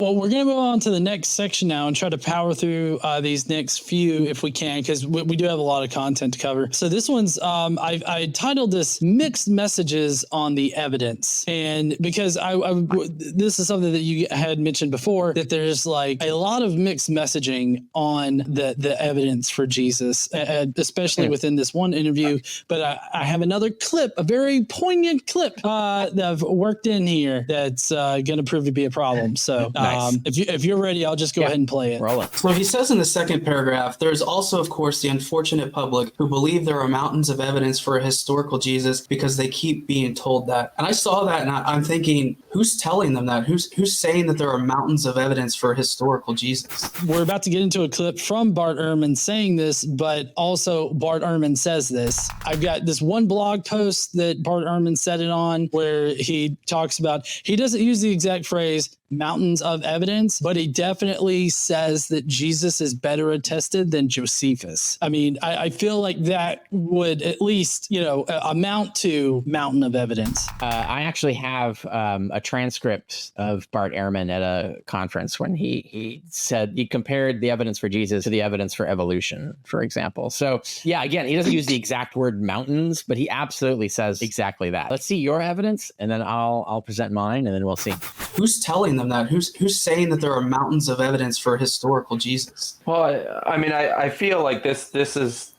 Well, we're going to move on to the next section now and try to power through these next few if we can, because we do have a lot of content to cover. So this one's, I titled this Mixed Messages on the Evidence. And because this is something that you had mentioned before, that there's like a lot of mixed messaging on the evidence for Jesus, especially within this one interview. But I have another clip, a very poignant clip that I've worked in here that's going to prove to be a problem. So nice. If you're ready, I'll just go ahead and play it. Roll it. So he says in the second paragraph, there's also, of course, the unfortunate public who believe there are mountains of evidence for a historical Jesus because they keep being told that. And I saw that and I'm thinking, who's telling them that? Who's saying that there are mountains of evidence for a historical Jesus? We're about to get into a clip from Bart Ehrhman saying this, but also Bart Ehrhman says this. I've got this one blog post that Bart Ehrhman said it on where he talks about, he doesn't use the exact phrase mountains of evidence, but he definitely says that Jesus is better attested than Josephus. I mean, I feel like that would at least, amount to mountain of evidence. I actually have a transcript of Bart Ehrhman at a conference when he said he compared the evidence for Jesus to the evidence for evolution, for example. So yeah, again, he doesn't use the exact word mountains, but he absolutely says exactly that. Let's see your evidence, and then I'll present mine, and then we'll see. Who's telling them that? Who's saying that there are mountains of evidence for a historical Jesus? Well, I feel like this is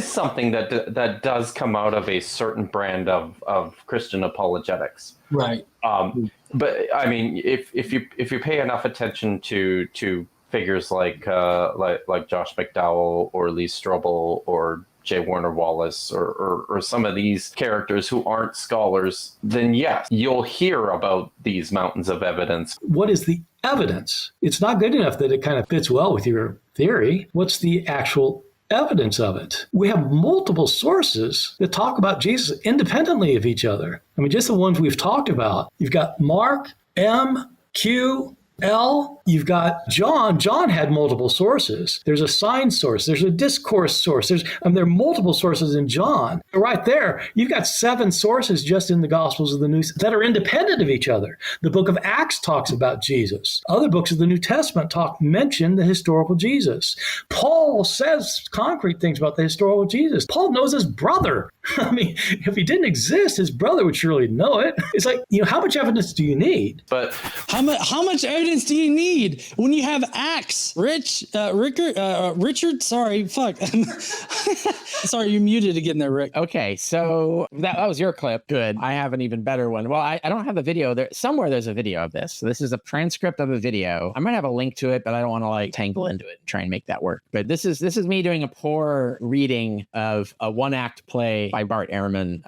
something that does come out of a certain brand of Christian apologetics, right? But I mean, if you pay enough attention to figures like Josh McDowell or Lee Strobel or J. Warner Wallace or some of these characters who aren't scholars, then yes, you'll hear about these mountains of evidence. What is the evidence? It's not good enough that it kind of fits well with your theory. What's the actual evidence of it? We have multiple sources that talk about Jesus independently of each other. I mean, just the ones we've talked about. You've got Mark, M, Q, L, you've got John. John had multiple sources. There's a sign source. There's a discourse source. There are multiple sources in John. Right there, you've got 7 sources just in the Gospels of the New that are independent of each other. The book of Acts talks about Jesus. Other books of the New Testament mention the historical Jesus. Paul says concrete things about the historical Jesus. Paul knows his brother. I mean, if he didn't exist, his brother would surely know it. It's like, how much evidence do you need? But how much evidence do you need when you have Acts? Richard, sorry, fuck. Sorry, you're muted again there, Rick. Okay, so that was your clip. Good. I have an even better one. Well, I don't have the video there. Somewhere there's a video of this. So this is a transcript of a video. I might have a link to it, but I don't want to tangle into it and try and make that work. But this is me doing a poor reading of a one-act play by Bart Ehrhman,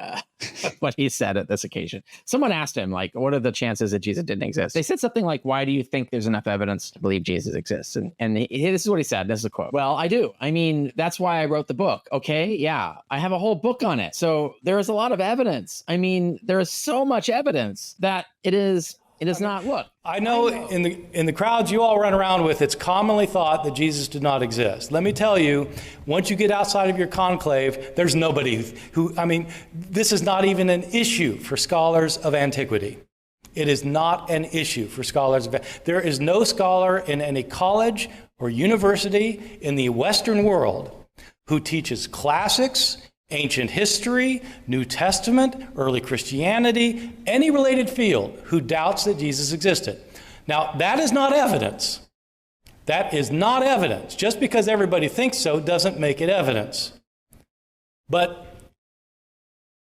what he said at this occasion. Someone asked him, what are the chances that Jesus didn't exist? They said something like, why do you think there's enough evidence to believe Jesus exists? And this is what he said. This is a quote. Well, I do. I mean, that's why I wrote the book. Okay, yeah. I have a whole book on it. So there is a lot of evidence. I mean, there is so much evidence that it is not. Look, I know in the crowds you all run around with, it's commonly thought that Jesus did not exist. Let me tell you, once you get outside of your conclave, there's nobody this is not even an issue for scholars of antiquity. It is not an issue for scholars. There is no scholar in any college or university in the Western world who teaches classics, ancient history, New Testament, early Christianity, any related field who doubts that Jesus existed. Now, that is not evidence. That is not evidence. Just because everybody thinks so doesn't make it evidence. But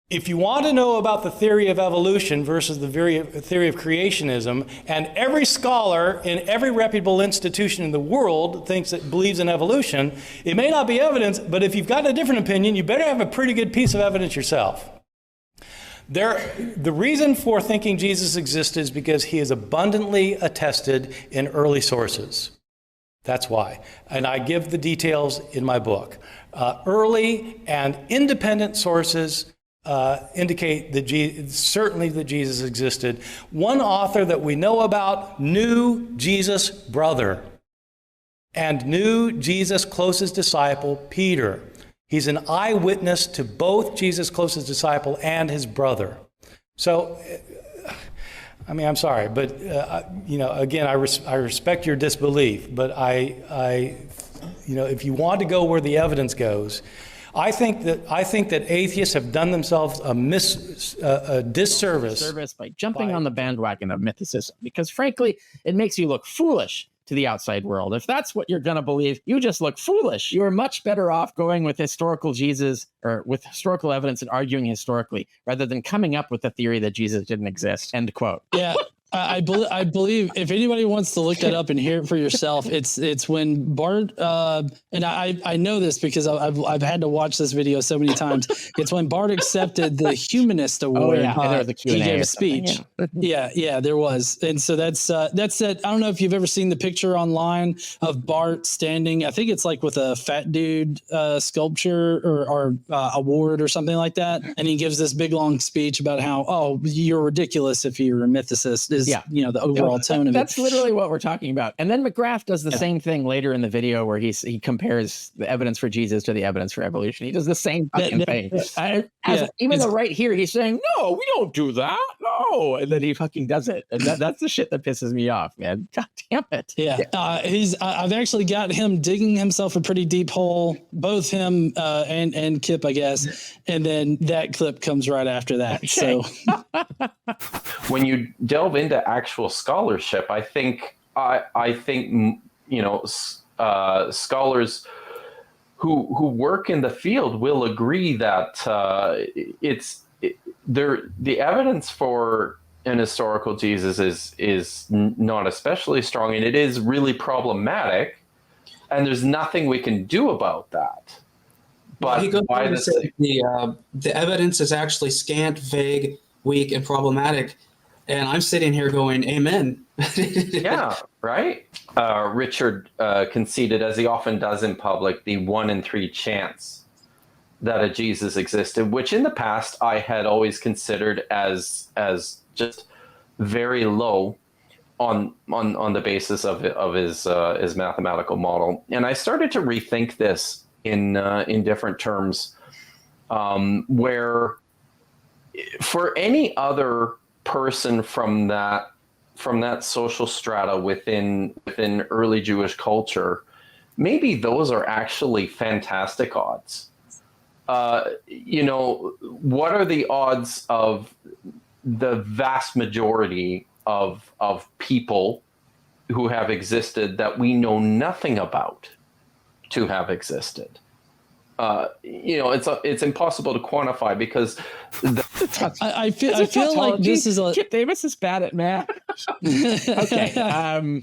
if you want to know about the theory of evolution versus the theory of creationism, and every scholar in every reputable institution in the world believes in evolution, it may not be evidence, but if you've got a different opinion, you better have a pretty good piece of evidence yourself. The reason for thinking Jesus existed is because he is abundantly attested in early sources. That's why. And I give the details in my book. Early and independent sources indicate that certainly that Jesus existed. One author that we know about knew Jesus' brother and knew Jesus' closest disciple, Peter. He's an eyewitness to both Jesus' closest disciple and his brother. So I mean, I'm sorry, but again, I respect your disbelief, but I if you want to go where the evidence goes, I think that atheists have done themselves a disservice by jumping on the bandwagon of mythicism, because frankly, it makes you look foolish to the outside world. If that's what you're going to believe, you just look foolish. You're much better off going with historical Jesus, or with historical evidence and arguing historically, rather than coming up with the theory that Jesus didn't exist. End quote. Yeah. I believe if anybody wants to look that up and hear it for yourself, it's when Bart and I know this because I've had to watch this video so many times. It's when Bart accepted the Humanist Award. Oh, yeah. There was a Q&A he gave a or something, speech. yeah. Yeah, there was. And so that's it. I don't know if you've ever seen the picture online of Bart standing. I think it's like with a fat dude sculpture or award or something like that. And he gives this big long speech about how, you're ridiculous if you're a mythicist. The overall tone of it. That's literally what we're talking about. And then McGrath does the same thing later in the video where he compares the evidence for Jesus to the evidence for evolution. He does the same fucking thing. Even though right here he's saying, no, we don't do that. No. And then he fucking does it. And that's the shit that pisses me off, man. God damn it. Yeah. I've actually got him digging himself a pretty deep hole, both him and Kipp, I guess. And then that clip comes right after that. Okay. So when you delve into actual scholarship, I think scholars who work in the field will agree that the evidence for an historical Jesus is not especially strong, and it is really problematic, and there's nothing we can do about that. But he goes on to say the evidence is actually scant, vague, weak, and problematic. And I'm sitting here going, amen. Yeah, right? Richard conceded, as he often does in public, the 1 in 3 chance that a Jesus existed, which in the past I had always considered as just very low on the basis of his mathematical model. And I started to rethink this in different terms, where for any other person from that social strata within early Jewish culture, maybe those are actually fantastic odds. What are the odds of the vast majority of people who have existed that we know nothing about to have existed? It's impossible to quantify because I feel like this is Kipp Davis is bad at math. Okay.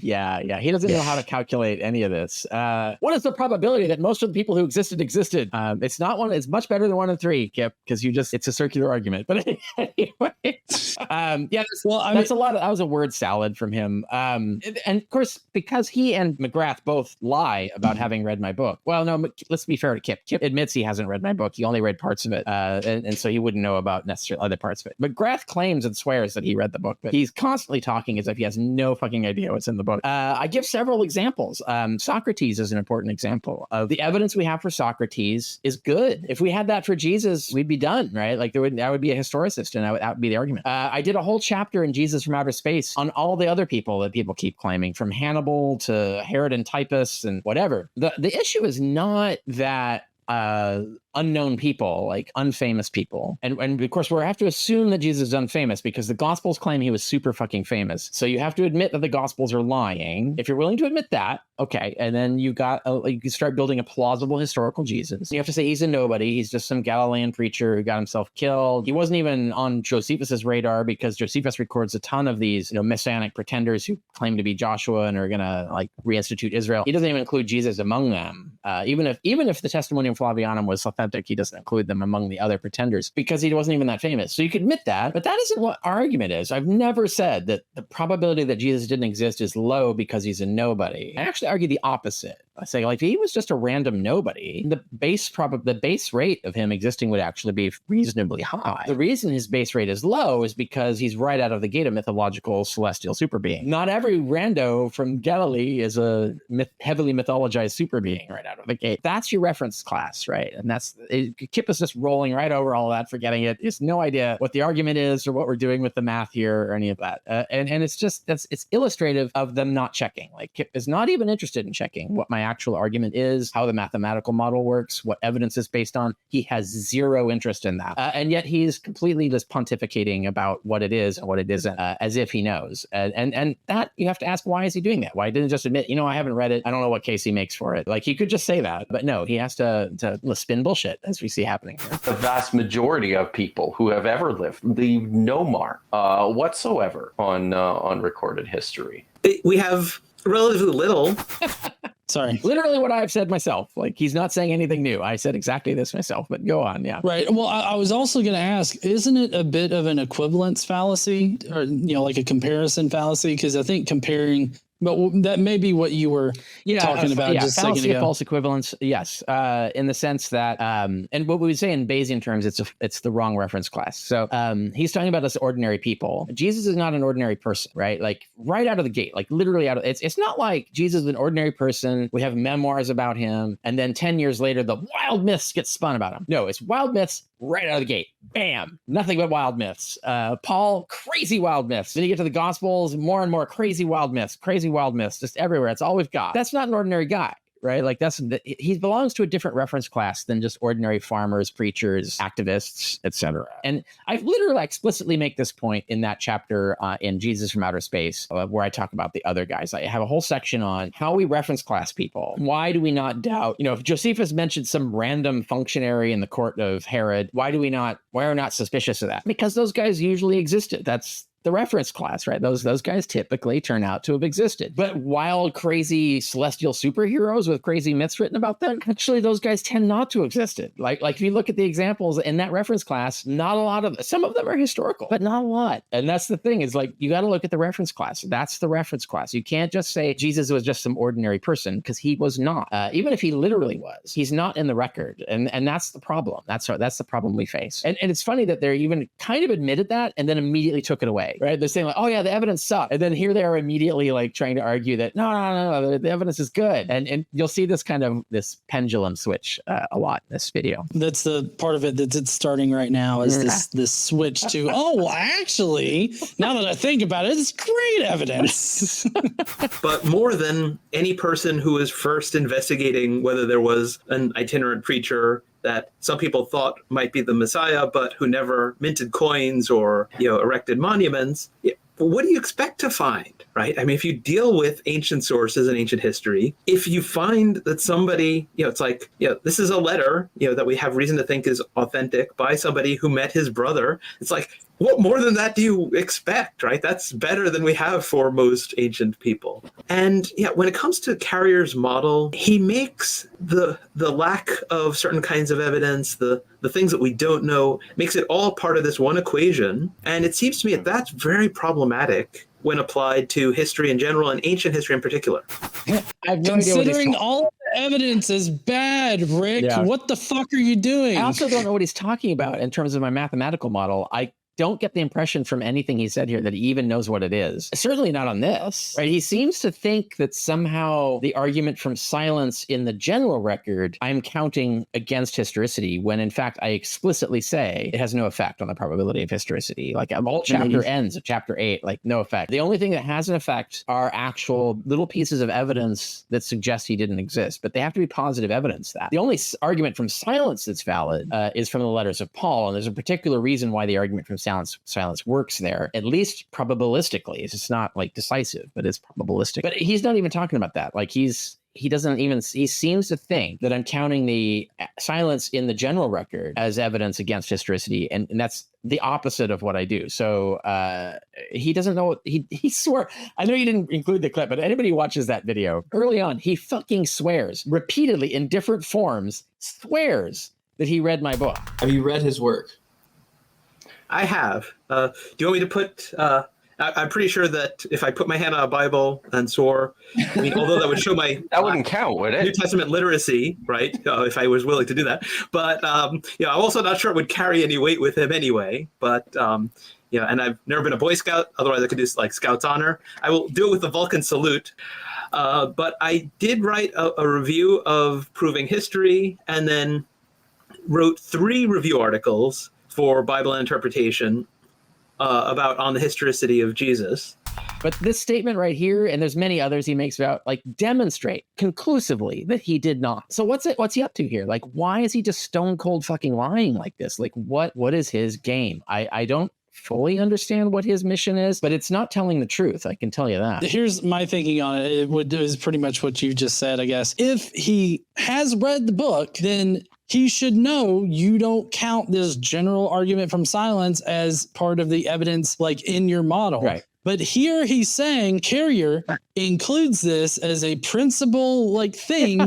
He doesn't know how to calculate any of this. What is the probability that most of the people who existed? It's not one. It's much better than 1 in 3, Kipp, because it's a circular argument. But anyway, that's a lot. That was a word salad from him. And of course, because he and McGrath both lie about having read my book. Well, no, let's be fair to Kipp. Kipp admits he hasn't read my book. He only read parts of it, and so he wouldn't know about necessarily other parts of it. McGrath claims and swears that he read the book, but he's constantly talking as if he has no fucking idea what's in the book. I give several examples. Socrates is an important example of the evidence we have for Socrates is good. If we had that for Jesus, we'd be done, right? Like that would be a historicist, and that would be the argument. I did a whole chapter in Jesus from Outer Space on all the other people that people keep claiming, from Hannibal to Herod Antipas and whatever. The issue is not that unknown people, like unfamous people. And of course, we have to assume that Jesus is unfamous because the Gospels claim he was super fucking famous. So you have to admit that the Gospels are lying. If you're willing to admit that, okay. And then you can start building a plausible historical Jesus. You have to say he's a nobody. He's just some Galilean preacher who got himself killed. He wasn't even on Josephus's radar because Josephus records a ton of these, messianic pretenders who claim to be Joshua and are going to reinstitute Israel. He doesn't even include Jesus among them. Even if the Testimonium Flavianum was authentic, he doesn't include them among the other pretenders because he wasn't even that famous. So you could admit that, but that isn't what our argument is. I've never said that the probability that Jesus didn't exist is low because he's a nobody. I actually argue the opposite. I say, if he was just a random nobody, the base rate of him existing would actually be reasonably high. The reason his base rate is low is because he's right out of the gate a mythological celestial super being. Not every rando from Galilee is a heavily mythologized super being right out of the gate. That's your reference class, right? And that's Kipp is just rolling right over all of that, forgetting it. He has no idea what the argument is or what we're doing with the math here or any of that. And it's just, it's illustrative of them not checking. Like Kipp is not even interested in checking what my actual argument is, how the mathematical model works, what evidence is based on. He has zero interest in that. And yet he's completely just pontificating about what it is and what it isn't, as if he knows. And that you have to ask, why is he doing that? Why didn't he just admit, I haven't read it. I don't know what case he makes for it. Like he could just say that, but no, he has to spin bullshit, as we see happening here. The vast majority of people who have ever lived leave no mark whatsoever on recorded history. We have relatively little. Sorry. Literally what I've said myself. Like he's not saying anything new. I said exactly this myself, but go on. Yeah. Right. Well, I was also going to ask, isn't it a bit of an equivalence fallacy or, like a comparison fallacy? Because I think comparing, but that may be what you were talking about just a second ago. False equivalence. Yes. In the sense that, and what we would say in Bayesian terms, it's the wrong reference class. So he's talking about us ordinary people. Jesus is not an ordinary person, right? Like right out of the gate, like literally it's not like Jesus is an ordinary person. We have memoirs about him. And then 10 years later, the wild myths get spun about him. No, it's wild myths right out of the gate. Bam. Nothing but wild myths. Paul, crazy wild myths. Then you get to the Gospels, more and more crazy wild myths, just everywhere. It's all we've got. That's not an ordinary guy, right? Like he belongs to a different reference class than just ordinary farmers, preachers, activists, etc. And I literally explicitly make this point in that chapter in Jesus from Outer Space, where I talk about the other guys. I have a whole section on how we reference class people. Why do we not doubt, if Josephus mentioned some random functionary in the court of Herod, why are we not suspicious of that? Because those guys usually existed. That's the reference class, right? Those guys typically turn out to have existed. But wild, crazy celestial superheroes with crazy myths written about them, actually, those guys tend not to have existed. Like if you look at the examples in that reference class, not a lot of some of them are historical, but not a lot. And that's the thing is like, you got to look at the reference class. That's the reference class. You can't just say Jesus was just some ordinary person, because he was not. Even if he literally was, he's not in the record. And that's the problem. That's the problem we face. And it's funny that they're even kind of admitted that and then immediately took it away. Right? They're saying like, oh yeah, the evidence sucks. And then here they are immediately like trying to argue that no, the evidence is good. And you'll see this pendulum switch a lot in this video. That's the part of it that's starting right now is this switch to, actually, now that I think about it, it's great evidence. But more than any person who was first investigating whether there was an itinerant preacher that some people thought might be the Messiah, but who never minted coins or, erected monuments. What do you expect to find, right? I mean, if you deal with ancient sources and ancient history, if you find that somebody, it's like, this is a letter, that we have reason to think is authentic by somebody who met his brother. It's like, what more than that do you expect, right? That's better than we have for most ancient people. And when it comes to Carrier's model, he makes the lack of certain kinds of evidence, the things that we don't know, makes it all part of this one equation. And it seems to me that that's very problematic when applied to history in general and ancient history in particular. I have no Considering all the evidence is bad, Rick, what the fuck are you doing? I also don't know what he's talking about in terms of my mathematical model. I don't get the impression from anything he said here that he even knows what it is. Certainly not on this. Right? He seems to think that somehow the argument from silence in the general record, I'm counting against historicity, when in fact I explicitly say it has no effect on the probability of historicity. Like the whole chapter ends of chapter 8, like no effect. The only thing that has an effect are actual little pieces of evidence that suggest he didn't exist, but they have to be positive evidence that. The only argument from silence that's valid is from the letters of Paul, and there's a particular reason why the argument from silence works there, at least probabilistically. It's just not like decisive, but it's probabilistic. But he's not even talking about that. Like he seems to think that I'm counting the silence in the general record as evidence against historicity, and that's the opposite of what I do. So he doesn't know. He swore. I know you didn't include the clip, but anybody who watches that video early on, he fucking swears repeatedly in different forms, swears that he read my book. Have you read his work? I have. Do you want me to put... I'm pretty sure that if I put my hand on a Bible and swore, although that would show my... That wouldn't count, would it? New Testament literacy, right? If I was willing to do that. But, I'm also not sure it would carry any weight with him anyway. But, and I've never been a Boy Scout. Otherwise, I could do like Scout's honor. I will do it with the Vulcan salute. But I did write a review of Proving History, and then wrote 3 review articles for Bible interpretation about on the historicity of Jesus. But this statement right here, and there's many others he makes about, like, demonstrate conclusively that he did not. So what's he up to here? Like, why is he just stone cold fucking lying like this? Like, what is his game? I don't fully understand what his mission is, but it's not telling the truth. I can tell you that. Here's my thinking on it. It is pretty much what you just said, I guess. If he has read the book, then he should know you don't count this general argument from silence as part of the evidence, like in your model. Right. But here he's saying Carrier includes this as a principal like thing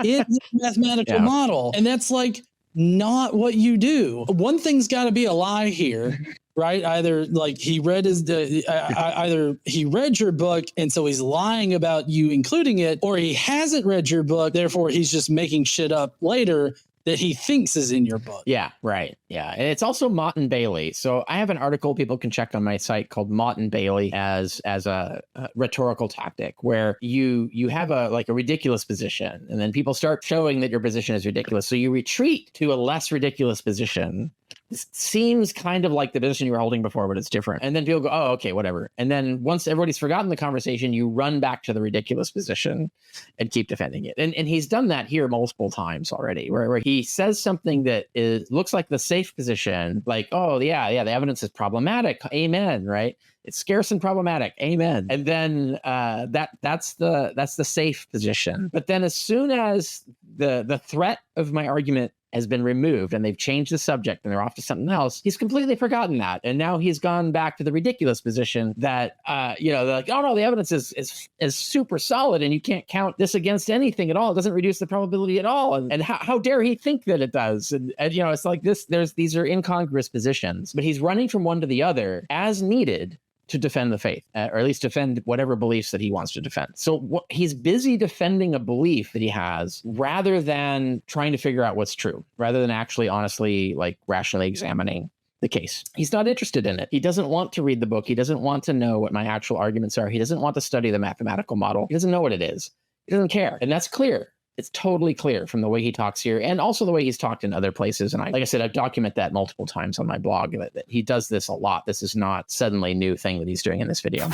in the mathematical model. And that's like not what you do. One thing's got to be a lie here, right? Either like he read either he read your book and so he's lying about you including it, or he hasn't read your book, therefore he's just making shit up later that he thinks is in your book. Yeah, right. Yeah. And it's also Mott and Bailey. So I have an article people can check on my site called Mott and Bailey as a rhetorical tactic, where you have a ridiculous position and then people start showing that your position is ridiculous. So you retreat to a less ridiculous position. It seems kind of like the position you were holding before, but it's different. And then people go, oh, okay, whatever. And then once everybody's forgotten the conversation, you run back to the ridiculous position and keep defending it. And he's done that here multiple times already, where he says something that looks like the safe position, like, oh, yeah, the evidence is problematic. Amen, right? It's scarce and problematic. Amen. And then that's the safe position. But then as soon as the threat of my argument has been removed and they've changed the subject and they're off to something else, he's completely forgotten that. And now he's gone back to the ridiculous position that, they're like, oh no, the evidence is super solid and you can't count this against anything at all. It doesn't reduce the probability at all. And how dare he think that it does? And it's like this, these are incongruous positions, but he's running from one to the other as needed to defend the faith, or at least defend whatever beliefs that he wants to defend. So he's busy defending a belief that he has rather than trying to figure out what's true, rather than actually honestly, like, rationally examining the case. He's not interested in it. He doesn't want to read the book. He doesn't want to know what my actual arguments are. He doesn't want to study the mathematical model. He doesn't know what it is. He doesn't care. And that's clear. It's totally clear from the way he talks here and also the way he's talked in other places. And like I said, I document that multiple times on my blog, that he does this a lot. This is not suddenly a new thing that he's doing in this video.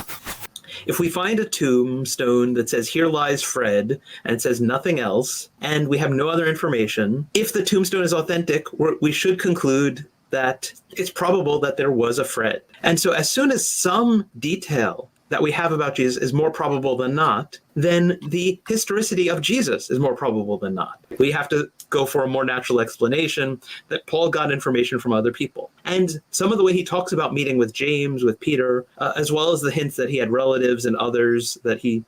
If we find a tombstone that says, "Here lies Fred," and it says nothing else, and we have no other information, if the tombstone is authentic, we should conclude that it's probable that there was a Fred. And so as soon as some detail that we have about Jesus is more probable than not, then the historicity of Jesus is more probable than not. We have to go for a more natural explanation that Paul got information from other people. And some of the way he talks about meeting with James, with Peter, as well as the hints that he had relatives and others that he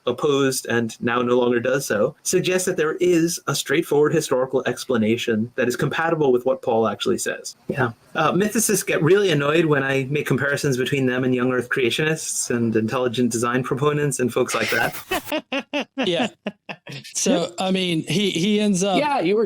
opposed and now no longer does so, suggests that there is a straightforward historical explanation that is compatible with what Paul actually says. Yeah. Mythicists get really annoyed when I make comparisons between them and young earth creationists and intelligent design proponents and folks like that. Yeah. So, I mean, he ends up... Yeah, you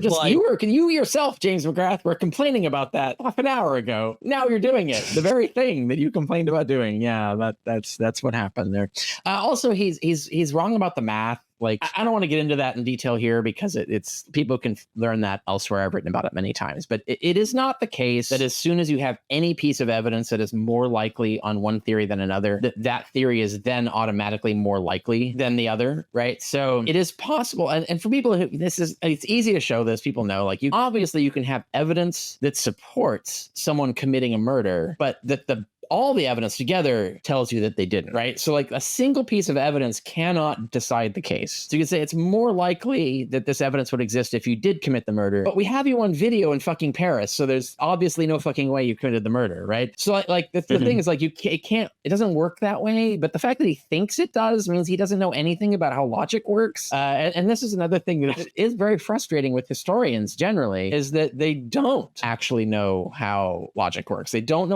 yourself, James McGrath, were complaining about that half an hour ago. Now you're doing it. The very thing that you complained about doing. Yeah, that's what happened there. Also, he's wrong about the math. Like, I don't want to get into that in detail here because it's people can learn that elsewhere. I've written about it many times, but it is not the case that as soon as you have any piece of evidence that is more likely on one theory than another, that theory is then automatically more likely than the other, right? So it is possible. And for people who it's easy to show this, people know, like, you can have evidence that supports someone committing a murder, but that all the evidence together tells you that they didn't, right? So like a single piece of evidence cannot decide the case. So you can say it's more likely that this evidence would exist if you did commit the murder, but we have you on video in fucking Paris, so there's obviously no fucking way you committed the murder, right? So like the thing is, like, it doesn't work that way, but the fact that he thinks it does means he doesn't know anything about how logic works. And this is another thing that is very frustrating with historians generally, is that they don't actually know how logic works. They don't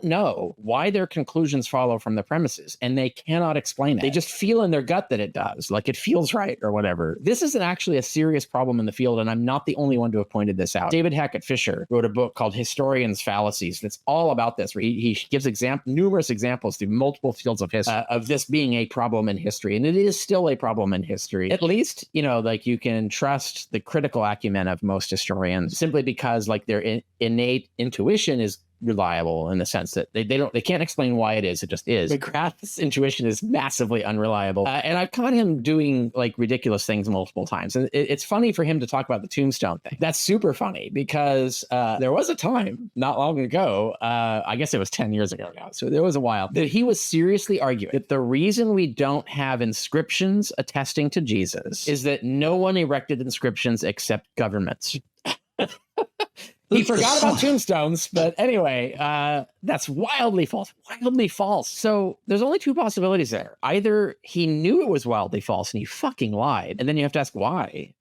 know know why their conclusions follow from the premises, and they cannot explain it. They just feel in their gut that it does, like it feels right or whatever. This is actually a serious problem in the field, and I'm not the only one to have pointed this out. David Hackett Fisher wrote a book called Historians' Fallacies that's all about this, where he gives numerous examples through multiple fields of history of this being a problem in history, and it is still a problem in history. At least, like you can trust the critical acumen of most historians simply because like their innate intuition is reliable in the sense that they can't explain why it is. It just is. McGrath's intuition is massively unreliable. And I've caught him doing like ridiculous things multiple times. And it's funny for him to talk about the tombstone thing. That's super funny because there was a time not long ago, I guess it was 10 years ago now, so there was a while, that he was seriously arguing that the reason we don't have inscriptions attesting to Jesus is that no one erected inscriptions except governments. He forgot about tombstones, but anyway, that's wildly false. So there's only two possibilities there. Either he knew it was wildly false and he fucking lied, and then you have to ask why.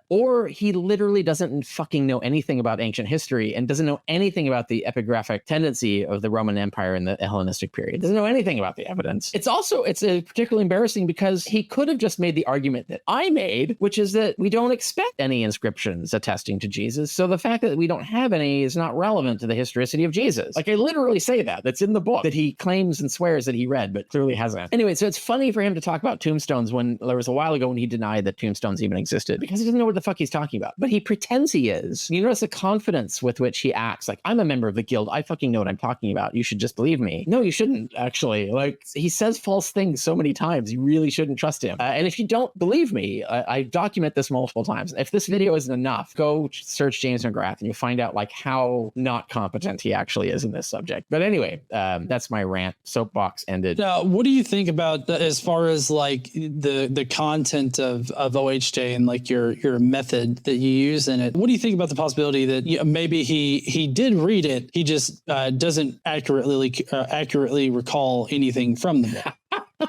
Or he literally doesn't fucking know anything about ancient history and doesn't know anything about the epigraphic tendency of the Roman Empire in the Hellenistic period. Doesn't know anything about the evidence. It's particularly embarrassing because he could have just made the argument that I made, which is that we don't expect any inscriptions attesting to Jesus. So the fact that we don't have any is not relevant to the historicity of Jesus. Like I literally say that. That's in the book that he claims and swears that he read, but clearly hasn't. Anyway, so it's funny for him to talk about tombstones when there was a while ago when he denied that tombstones even existed because he doesn't know what the fuck he's talking about. But he pretends he is. You notice the confidence with which he acts. Like, I'm a member of the guild. I fucking know what I'm talking about. You should just believe me. No, you shouldn't, actually. Like, he says false things so many times. You really shouldn't trust him. And if you don't believe me, I document this multiple times. If this video isn't enough, go search James McGrath and you'll find out like how not competent he actually is in this subject. But anyway, that's my rant. Soapbox ended. Now, what do you think about as far as like the content of OHJ and like your method that you use in it? What do you think about the possibility that maybe he did read it, he just doesn't accurately recall anything from the book?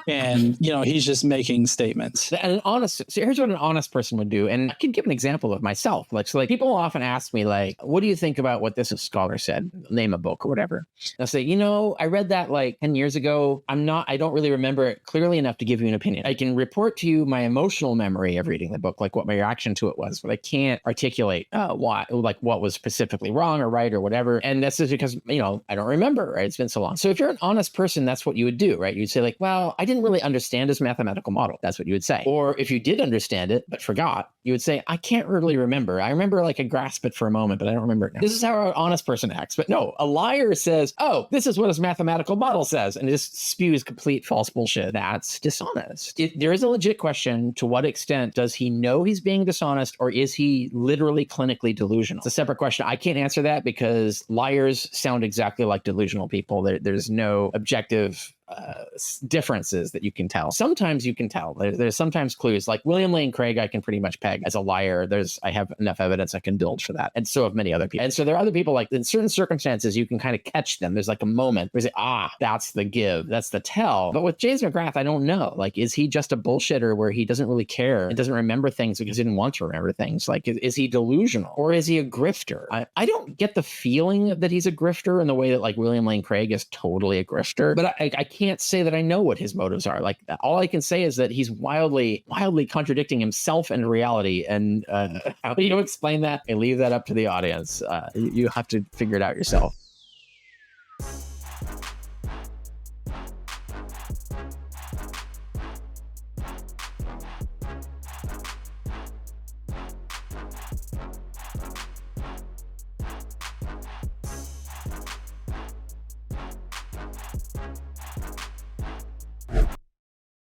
And he's just making statements. And so here's what an honest person would do, and I can give an example of myself. Like people often ask me, like, what do you think about what this scholar said? Name a book or whatever. I'll say, I read that like 10 years ago. I don't really remember it clearly enough to give you an opinion. I can report to you my emotional memory of reading the book, like what my reaction to it was, but I can't articulate why, like what was specifically wrong or right or whatever. And that's just because I don't remember. Right? It's been so long. So if you're an honest person, that's what you would do, right? You'd say like, well, I didn't really understand his mathematical model. That's what you would say. Or if you did understand it, but forgot, you would say, I can't really remember. I remember like I grasped it for a moment, but I don't remember it now. This is how an honest person acts. But no, a liar says, oh, this is what his mathematical model says. And it just spews complete false bullshit. That's dishonest. There is a legit question, to what extent does he know he's being dishonest, or is he literally clinically delusional? It's a separate question. I can't answer that because liars sound exactly like delusional people. There's no objective differences that you can tell. Sometimes you can tell. There's sometimes clues. Like William Lane Craig, I can pretty much peg as a liar. I have enough evidence I can build for that. And so have many other people. And so there are other people, like in certain circumstances, you can kind of catch them. There's like a moment where you say, that's the give, that's the tell. But with James McGrath, I don't know. Like, is he just a bullshitter where he doesn't really care and doesn't remember things because he didn't want to remember things? Like, is he delusional, or is he a grifter? I don't get the feeling that he's a grifter in the way that like William Lane Craig is totally a grifter, but I can't say that I know what his motives are. Like, all I can say is that he's wildly contradicting himself and reality. And how do you explain that? I leave that up to the audience. You have to figure it out yourself.